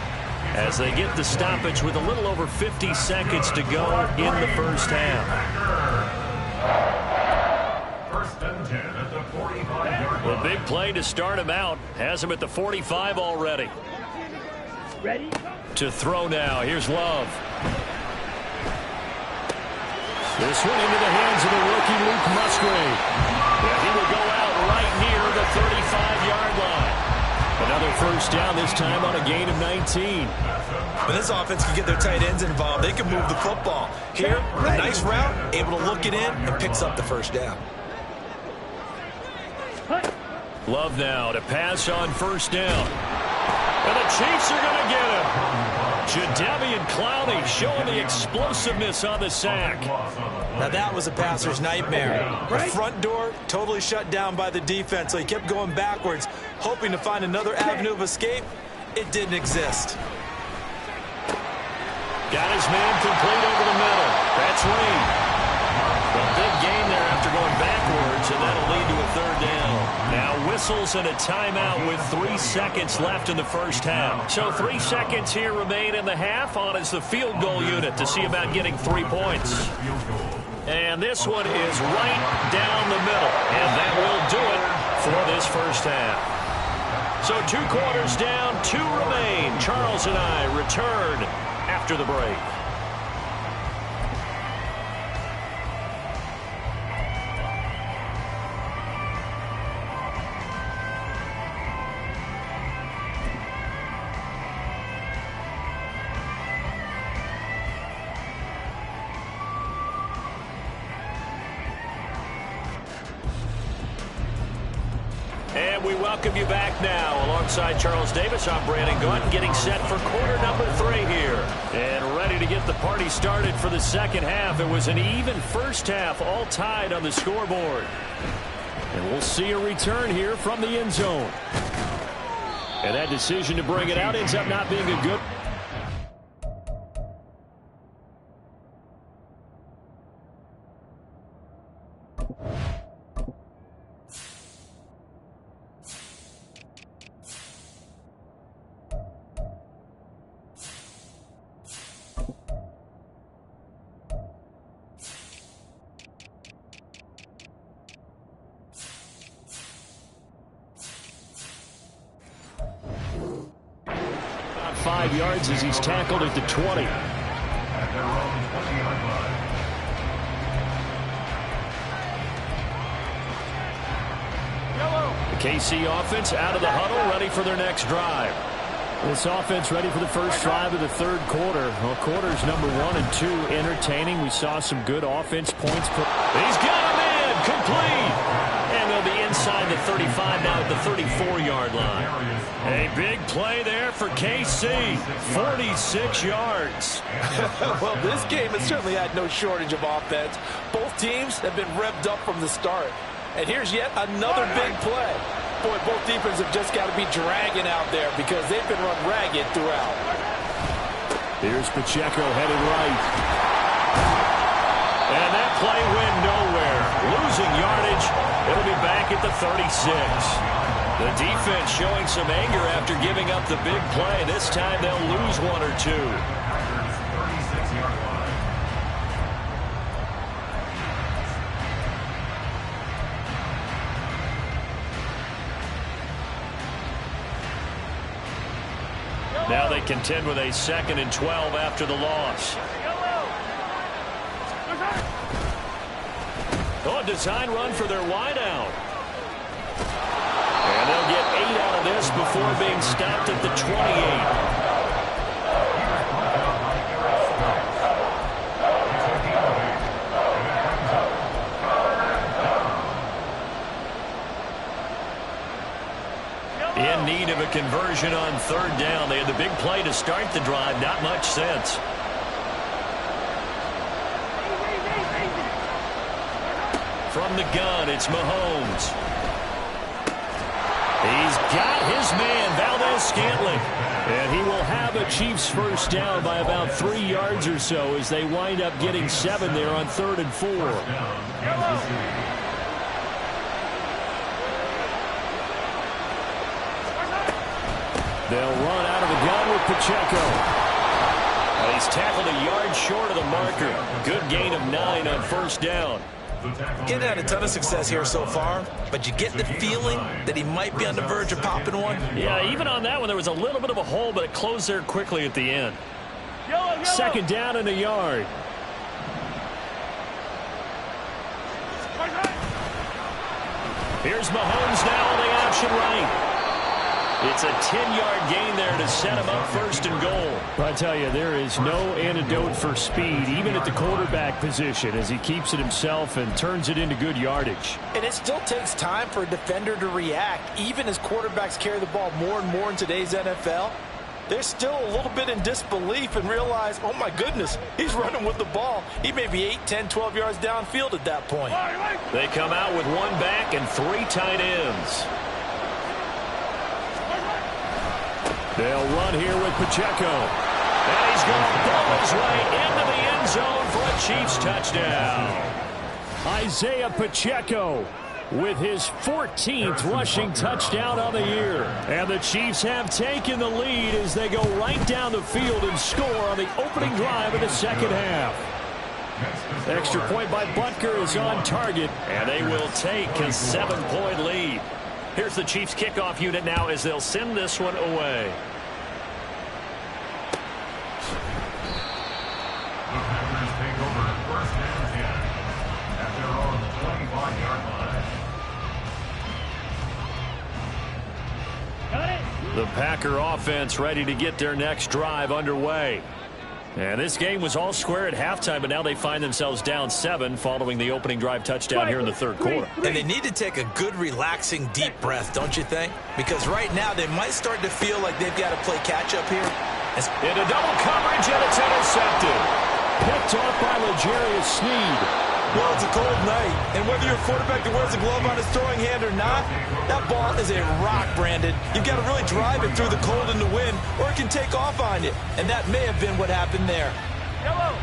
as they get the stoppage with a little over 50 seconds to go in the first half. First and 10 at the 45-yard line. The big play to start him out has him at the 45 already. Ready? To throw now. Here's Love. This one into the hands of the rookie Luke Musgrave. Yeah, he will go out right near the 35-yard line. Another first down, this time on a gain of 19. When this offense can get their tight ends involved, they can move the football. Here, a nice route, able to look it in, and picks up the first down. Love now to pass on first down. And the Chiefs are going to get him. Jadeveon Clowney showing the explosiveness on the sack. Now that was a passer's nightmare. The front door totally shut down by the defense, so he kept going backwards, hoping to find another avenue of escape. It didn't exist. Got his man complete over the middle. That's Reed. A big gain there after going backwards, and that'll lead to a third down. Now whistles and a timeout with 3 seconds left in the first half. So 3 seconds here remain in the half. On is the field goal unit to see about getting 3 points. And this one is right down the middle. And that will do it for this first half. So 2 quarters down, 2 remain. Charles and I return after the break. And we welcome you back now. Alongside Charles Davis, I'm Brandon Gaudin, getting set for quarter number 3 here. And ready to get the party started for the second half. It was an even first half, all tied on the scoreboard. And we'll see a return here from the end zone. And that decision to bring it out ends up not being a good... About 5 yards as he's tackled at the 20. At their own 20-yard line. The KC offense out of the huddle, ready for their next drive. This offense ready for the first drive of the third quarter. Well, quarters number 1 and 2 entertaining. We saw some good offense points. He's got a man, complete. And they'll be inside the 35 now at the 34-yard line. A big play there for KC, 46 yards. Well, this game has certainly had no shortage of offense. Both teams have been revved up from the start. And here's yet another big play. Boy, both defenses have just got to be dragging out there because they've been run ragged throughout. Here's Pacheco headed right. And that play went nowhere. Losing yardage. It'll be back at the 36. The defense showing some anger after giving up the big play. This time they'll lose 1 or 2. 36-yard line. Now they contend with a 2nd and 12 after the loss. Oh, a design run for their wideout. And they'll get 8 out of this before being stopped at the 28. In need of a conversion on third down. They had the big play to start the drive. Not much sense. From the gun, it's Mahomes. He's got his man, Valdez-Scantling. And he will have a Chiefs first down by about 3 yards or so as they wind up getting 7 there on 3rd and 4. They'll run out of the gun with Pacheco. And he's tackled a yard short of the marker. Good gain of 9 on first down. Getting had a ton of success here so far, but you get the feeling that he might be on the verge of popping one. Yeah, even on that one, there was a little bit of a hole, but it closed there quickly at the end. Second down and a yard. Here's Mahomes now on the option right. It's a 10-yard gain there to set him up 1st and goal. I tell you, there is no antidote for speed, even at the quarterback position, as he keeps it himself and turns it into good yardage. And it still takes time for a defender to react, even as quarterbacks carry the ball more and more in today's NFL. They're still a little bit in disbelief and realize, oh my goodness, he's running with the ball. He may be 8, 10, 12 yards downfield at that point. They come out with 1 back and 3 tight ends. They'll run here with Pacheco. And he's going to blow his way into the end zone for a Chiefs touchdown. Isaiah Pacheco with his 14th rushing touchdown on the year. And the Chiefs have taken the lead as they go right down the field and score on the opening drive of the second half. Extra point by Butker is on target, and they will take a 7-point lead. Here's the Chiefs kickoff unit now as they'll send this one away. The Packers take over 1st and 10 at their own 25-yard line. The Packer offense ready to get their next drive underway. And this game was all square at halftime, but now they find themselves down 7 following the opening drive touchdown here in the 3rd quarter. And they need to take a good, relaxing, deep breath, don't you think? Because right now they might start to feel like they've got to play catch-up here. Into double coverage, and it's intercepted. Picked off by L'Jarius Sneed. Well, it's a cold night, and whether you're a quarterback that wears a glove on his throwing hand or not, that ball is a rock, Brandon. You've got to really drive it through the cold and the wind, or it can take off on you. And that may have been what happened there. Yellow.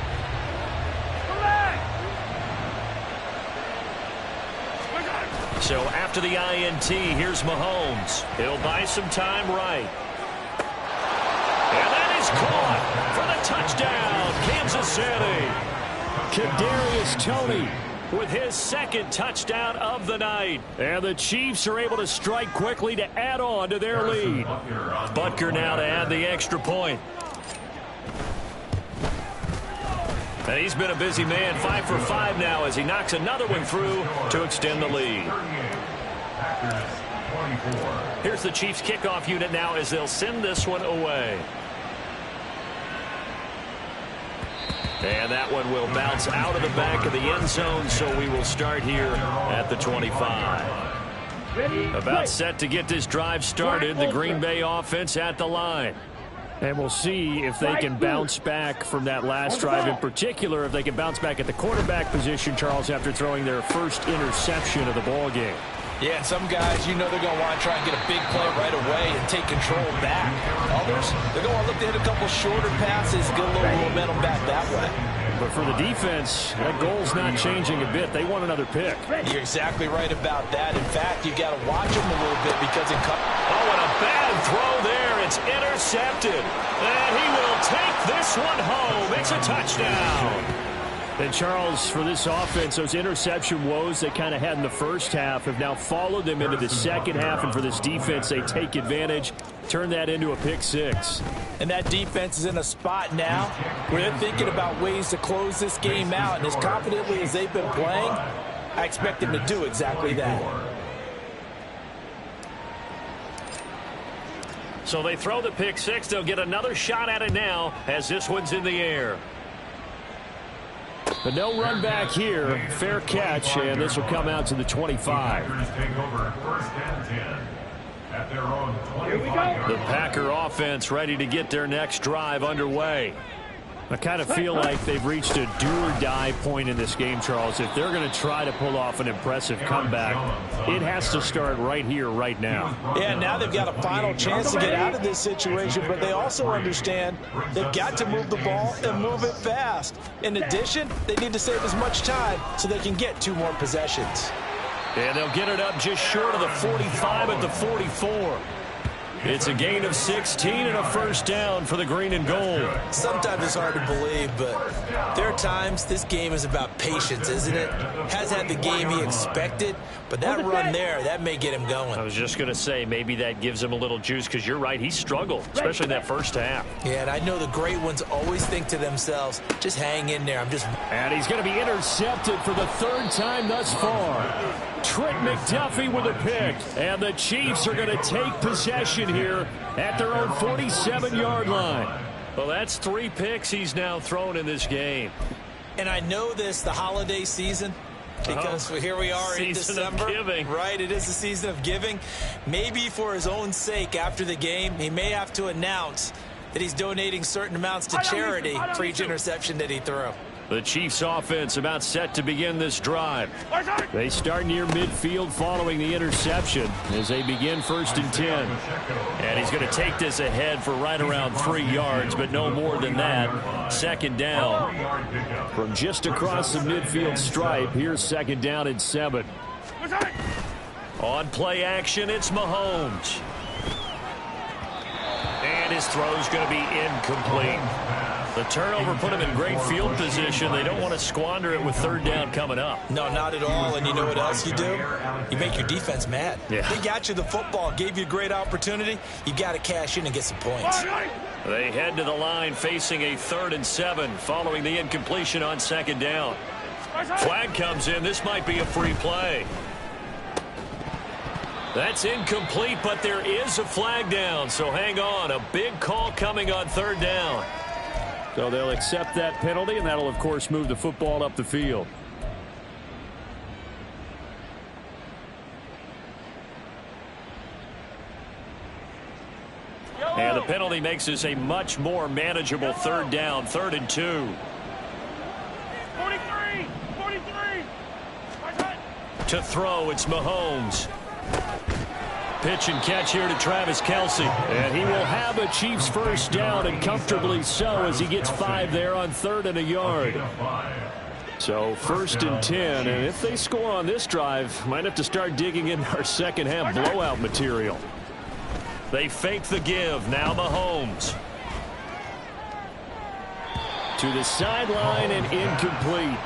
Come back. So after the INT, here's Mahomes. He'll buy some time right. And that is caught for the touchdown, Kansas City. Kadarius Toney with his 2nd touchdown of the night. And the Chiefs are able to strike quickly to add on to their lead. Butker now to add the extra point. And he's been a busy man, 5 for 5 now as he knocks another one through to extend the lead. Here's the Chiefs kickoff unit now as they'll send this one away. And that one will bounce out of the back of the end zone, so we will start here at the 25. About set to get this drive started, the Green Bay offense at the line. And we'll see if they can bounce back from that last drive, in particular if they can bounce back at the quarterback position, Charles, after throwing their first interception of the ball game. Yeah, and some guys, you know they're going to want to try and get a big play right away and take control back. Others, they're going to want to look to hit a couple shorter passes, get a little momentum back that way. But for the defense, that goal's not changing a bit. They want another pick. You're exactly right about that. In fact, you got to watch them a little bit because it comes. Oh, and a bad throw there. It's intercepted. And he will take this one home. It's a touchdown. And, Charles, for this offense, those interception woes they kind of had in the first half have now followed them into the second half. And for this defense, they take advantage, turn that into a pick 6. And that defense is in a spot now where they're thinking about ways to close this game out. And as confidently as they've been playing, I expect them to do exactly that. So they throw the pick 6. They'll get another shot at it now as this one's in the air. But no run back here. Fair catch, and this will come out to the 25. The Packer offense ready to get their next drive underway. I kind of feel like they've reached a do-or-die point in this game, Charles. If they're going to try to pull off an impressive comeback, it has to start right here, right now. Yeah, now they've got a final chance to get out of this situation, but they also understand they've got to move the ball and move it fast. In addition, they need to save as much time so they can get 2 more possessions. And they'll get it up just short of the 45 at the 44. It's a gain of 16 and a first down for the green and gold. Sometimes it's hard to believe, but there are times this game is about patience, isn't it? Has had the game he expected, but that run there, that may get him going. I was just going to say, maybe that gives him a little juice, because you're right, he struggled, especially in that first half. Yeah, and I know the great ones always think to themselves, just hang in there. And he's going to be intercepted for the 3rd time thus far. Trent McDuffie with a pick, and the Chiefs are going to take possession here at their own 47-yard line. Well, that's 3 picks he's now thrown in this game. And I know this, the holiday season, because here we are in December. Right, it is the season of giving. Maybe for his own sake after the game, he may have to announce that he's donating certain amounts to charity for each interception that he threw. The Chiefs offense about set to begin this drive. They start near midfield following the interception as they begin 1st and 10. And he's going to take this ahead for right around 3 yards, but no more than that. 2nd down. From just across the midfield stripe, here's 2nd down and 7. On play action, it's Mahomes. And his throw's going to be incomplete. The turnover put him in great field position. They don't want to squander it with 3rd down coming up. No, not at all. And you know what else you do? You make your defense mad. Yeah. They got you the football, gave you a great opportunity. You got to cash in and get some points. They head to the line facing a 3rd and 7 following the incompletion on 2nd down. Flag comes in. This might be a free play. That's incomplete, but there is a flag down. So hang on. A big call coming on 3rd down. So they'll accept that penalty, and that'll, of course, move the football up the field. And the penalty makes this a much more manageable 3rd down, 3rd and 2. 43. To throw, it's Mahomes. Pitch and catch here to Travis Kelce. And he will have a Chiefs first down, and comfortably so, as he gets 5 there on 3rd and a yard. So 1st and 10, and if they score on this drive, might have to start digging in our second half blowout material. They fake the give. Now Mahomes. To the sideline and incomplete.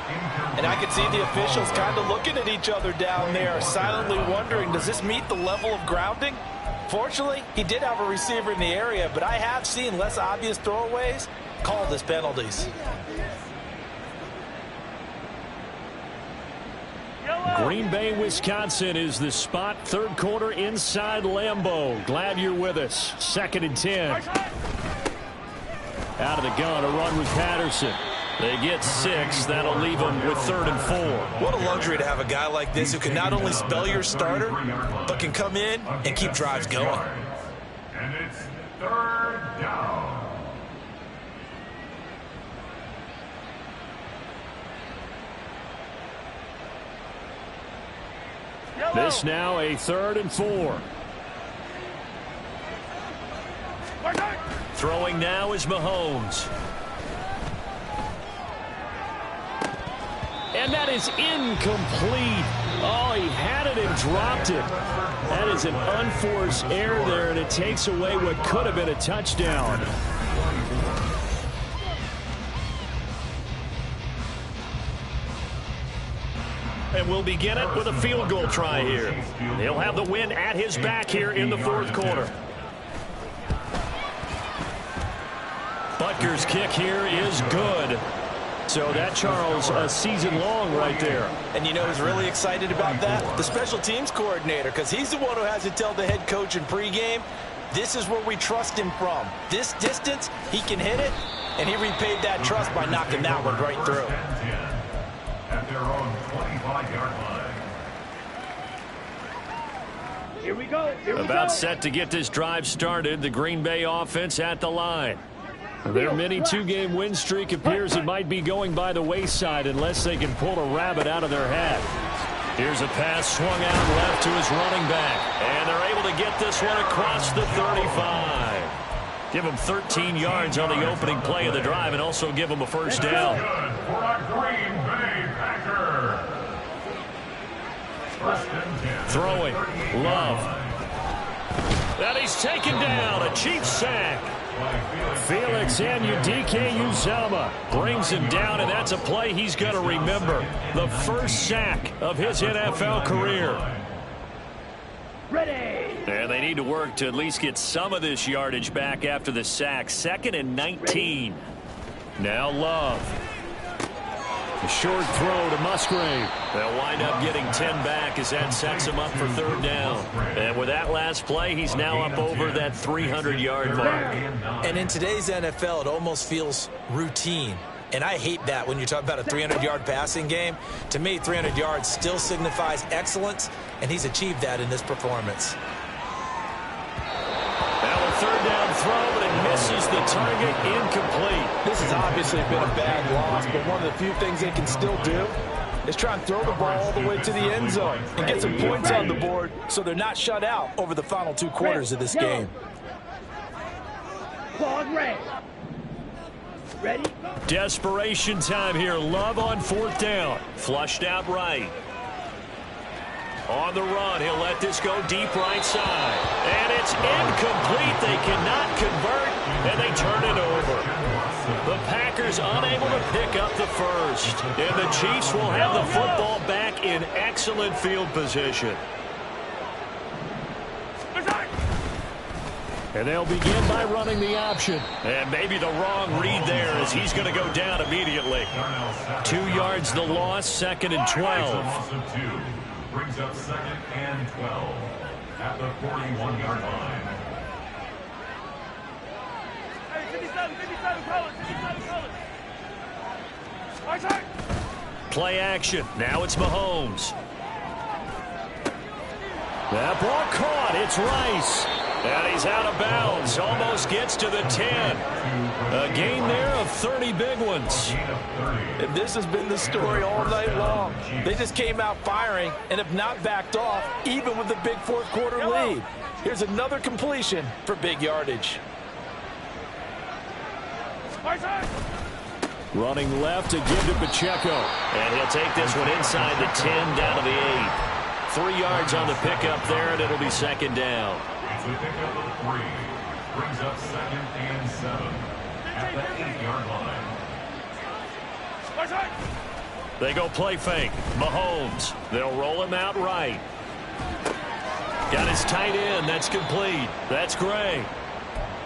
And I can see the officials kind of looking at each other down there, silently wondering, does this meet the level of grounding? Fortunately, he did have a receiver in the area, but I have seen less obvious throwaways called as penalties. Green Bay, Wisconsin is the spot. 3rd quarter inside Lambeau. Glad you're with us. 2nd and 10. Out of the gun, a run with Patterson. They get 6. That'll leave them with 3rd and 4. What a luxury to have a guy like this who can not only spell your starter, but can come in and keep drives going. And it's 3rd down. This now a 3rd and 4. Throwing now is Mahomes. And that is incomplete. Oh, he had it and dropped it. That is an unforced error there, and it takes away what could have been a touchdown. And we'll begin it with a field goal try here. He'll have the win at his back here in the 4th quarter. Butker's kick here is good. So that, Charles, a season long right there. And you know who's really excited about that? The special teams coordinator, because he's the one who has to tell the head coach in pregame, this is where we trust him from. This distance, he can hit it, and he repaid that trust by knocking that one right through. At their own 25-yard line. Here we go. About set to get this drive started. The Green Bay offense at the line. Their mini two-game win streak appears it might be going by the wayside unless they can pull a rabbit out of their hat. Here's a pass swung out left to his running back. And they're able to get this one across the 35. Give him 13 yards on the opening play of the drive and also give him a first down. For a Green Bay Packer. Throwing. Love. And he's taken down. A Chiefs sack. Felix Anudike Uzomah brings him down, and that's a play he's going to remember. The first sack of his NFL career. Ready. And they need to work to at least get some of this yardage back after the sack. 2nd and 19. Now Love. A short throw to Musgrave. They'll wind up getting 10 back as that sets him up for 3rd down. And with that last play, he's now up over that 300-yard mark. And in today's NFL, it almost feels routine. And I hate that when you talk about a 300-yard passing game. To me, 300 yards still signifies excellence, and he's achieved that in this performance. Now a 3rd down throw, but it misses the target, incomplete. This has obviously been a bad loss, but one of the few things they can still do is try and throw the ball all the way to the end zone and get some points on the board so they're not shut out over the final 2 quarters of this game. Claude Ray. Ready? Desperation time here. Love on 4th down. Flushed out right. On the run, he'll let this go deep right side. And it's incomplete. They cannot convert, and they turn it over. The Packers unable to pick up the first. And the Chiefs will have the football back in excellent field position. And they'll begin by running the option. And maybe the wrong read there as he's going to go down immediately. 2 yards the loss, 2nd and 12. Brings up 2nd and 12 at the 41-yard line. Hey, 57, colors. Right side. Play action. Now it's Mahomes. That ball caught. It's Rice. And he's out of bounds. Almost gets to the 10. A gain there of 30 big ones. And this has been the story all night long. They just came out firing and have not backed off, even with the big 4th quarter lead. Here's another completion for big yardage. Running left to give to Pacheco. And he'll take this one inside the 10 down to the 8. 3 yards on the pickup there, and it'll be 2nd down. It's a pickup of 3. Brings up 2nd and 7 at the 8-yard line. They go play fake. Mahomes. They'll roll him out right. Got his tight end. That's complete. That's Gray.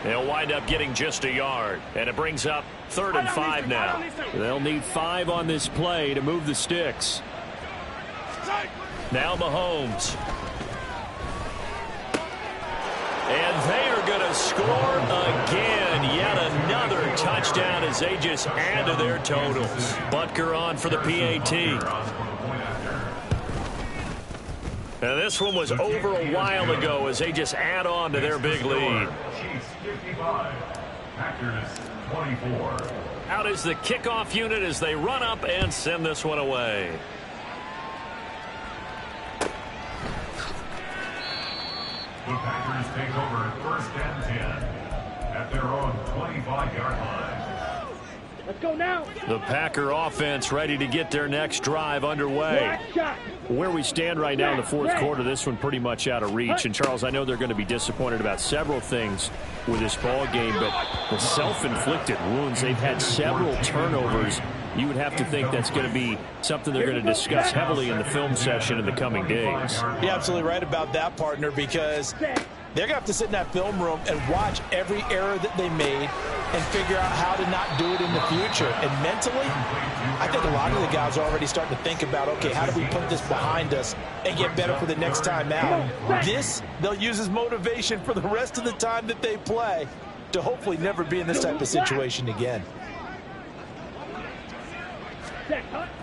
They'll wind up getting just a yard. And it brings up 3rd and 5 now. They'll need 5 on this play to move the sticks. Now Mahomes. And they are going to score again. Yet another touchdown as they just add to their totals. Butker on for the PAT. And this one was over a while ago as they just add on to their big lead. Chiefs 55, Packers 24. Out is the kickoff unit as they run up and send this one away. The Packers take over 1st and 10 at their own 25-yard line. Let's go now. The Packer offense ready to get their next drive underway. Where we stand right now in the 4th quarter, this one pretty much out of reach. And, Charles, I know they're going to be disappointed about several things with this ball game, but the self-inflicted wounds, they've had several turnovers. You would have to think that's going to be something they're going to discuss heavily in the film session in the coming days. You're absolutely right about that, partner, because they're going to have to sit in that film room and watch every error that they made and figure out how to not do it in the future. And mentally, I think a lot of the guys are already starting to think about, okay, how do we put this behind us and get better for the next time out? This, they'll use as motivation for the rest of the time that they play to hopefully never be in this type of situation again.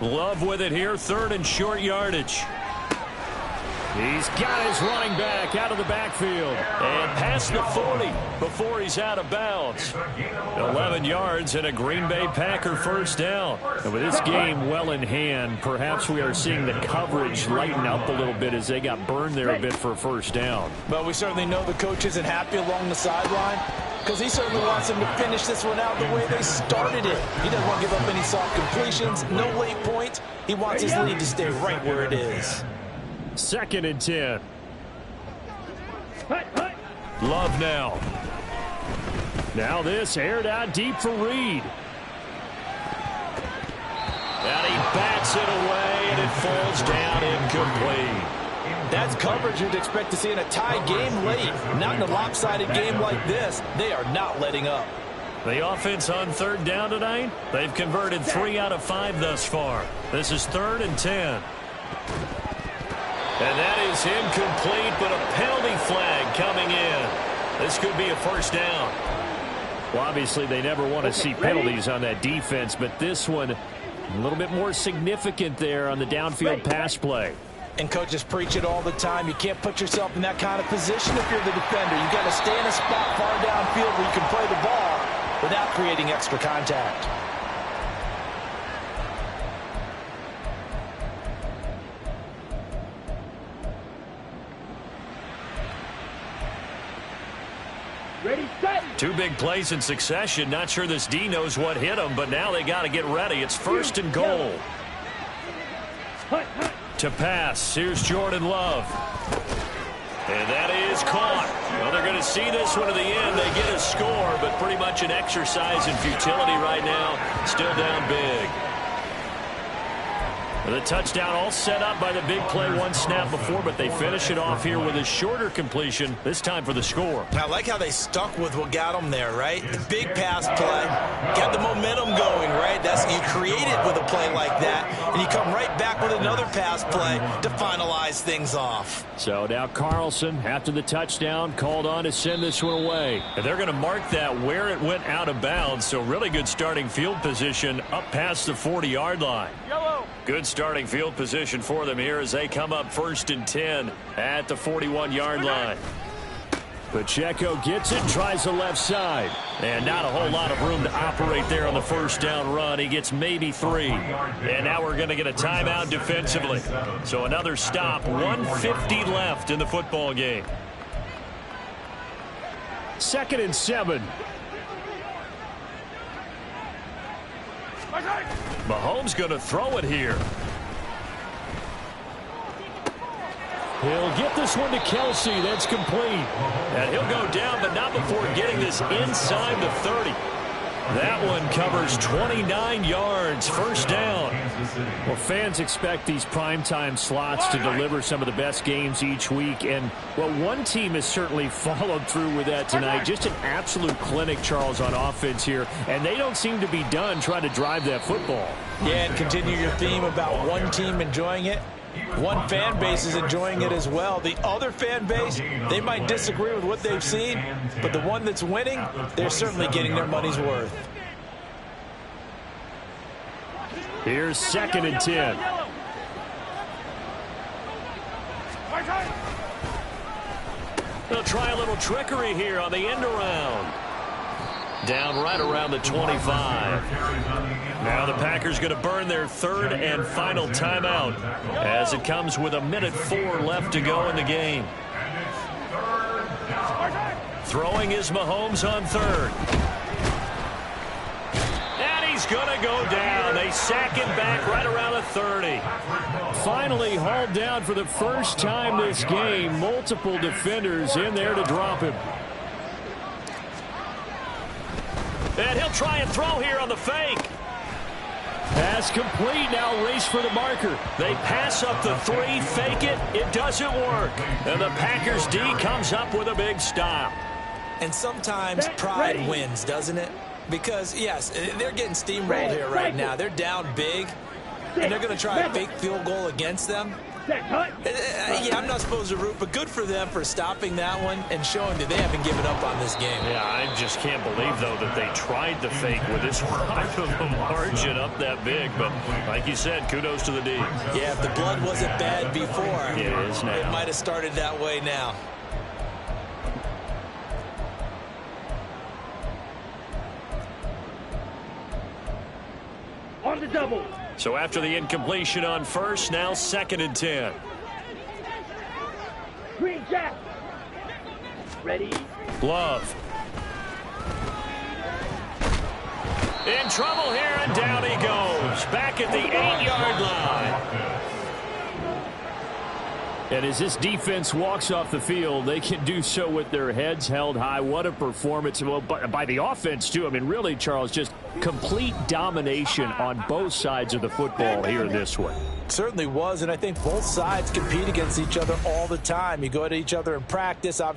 Love with it here, 3rd and short yardage. He's got his running back out of the backfield. And past the 40 before he's out of bounds. 11 yards and a Green Bay Packer first down. And with this game well in hand, perhaps we are seeing the coverage lighten up a little bit as they got burned there a bit for a first down. But we certainly know the coach isn't happy along the sideline because he certainly wants them to finish this one out the way they started it. He doesn't want to give up any soft completions, no late points. He wants his lead to stay right where it is. 2nd and 10. Love now. Now this aired out deep for Reed. And he bats it away, and it falls down incomplete. That's coverage you'd expect to see in a tie game late. Not in a lopsided game like this. They are not letting up. The offense on 3rd down tonight, they've converted 3 out of 5 thus far. This is 3rd and 10. And that is incomplete, but a penalty flag coming in. This could be a first down. Well, obviously, they never want to see penalties on that defense, but this one a little bit more significant there on the downfield pass play. And coaches preach it all the time. You can't put yourself in that kind of position if you're the defender. You've got to stay in a spot far downfield where you can play the ball without creating extra contact. Ready, set. 2 big plays in succession. Not sure this D knows what hit him, but now they got to get ready. It's 1st and goal. To pass, here's Jordan Love. And that is caught. Well, they're going to see this one to the end. They get a score, but pretty much an exercise in futility right now. Still down big. The touchdown all set up by the big play 1 snap before, but they finish it off here with a shorter completion, this time for the score. I like how they stuck with what got them there, right? The big pass play, got the momentum going, right? You create it with a play like that, and you come right back with another pass play to finalize things off. So now Carlson, after the touchdown, called on to send this one away. And they're going to mark that where it went out of bounds, so really good starting field position up past the 40-yard line. Yellow. Good starting field position for them here as they come up 1st and 10 at the 41-yard line. Pacheco gets it, tries the left side. And not a whole lot of room to operate there on the first down run. He gets maybe 3. And now we're going to get a timeout defensively. So another stop, 1:50 left in the football game. 2nd and 7. Mahomes going to throw it here. He'll get this one to Kelsey. That's complete. And he'll go down, but not before getting this inside the 30. That one covers 29 yards. First down. Well, fans expect these primetime slots to deliver some of the best games each week. And, well, one team has certainly followed through with that tonight. Just an absolute clinic, Charles, on offense here. And they don't seem to be done trying to drive that football. Yeah, and continue your theme about one team enjoying it. One fan base is enjoying it as well. The other fan base, they might disagree with what they've seen, but the one that's winning, they're certainly getting their money's worth. Here's 2nd and 10. They'll try a little trickery here on the end around. Down right around the 25. Now the Packers going to burn their 3rd and final timeout as it comes with 1:04 left to go in the game. Throwing is Mahomes on 3rd. And he's going to go down. They sack him back right around the 30. Finally hauled down for the first time this game. Multiple defenders in there to drop him. And he'll try and throw here on the fake. Pass complete. Now race for the marker. They pass up the 3, fake it. It doesn't work. And the Packers D comes up with a big stop. And sometimes pride wins, doesn't it? Because, yes, they're getting steamrolled here right now. They're down big, and they're going to try a fake field goal against them. Set, cut. Yeah, I'm not supposed to root, but good for them for stopping that one and showing that they haven't given up on this game. Yeah, I just can't believe, though, that they tried the fake with this wide of a margin up that big. But like you said, kudos to the D. Yeah, if the blood wasn't bad before, it is now. It might have started that way now. On the double. So after the incompletion on first, now 2nd and 10. Green jack. Ready. Glove. In trouble here, and down he goes. Back at the 8-yard line. And as this defense walks off the field, they can do so with their heads held high. What a performance. Well, by the offense, too. I mean, really, Charles, just complete domination on both sides of the football here in this one. Certainly was, and I think both sides compete against each other all the time. You go at each other in practice, obviously.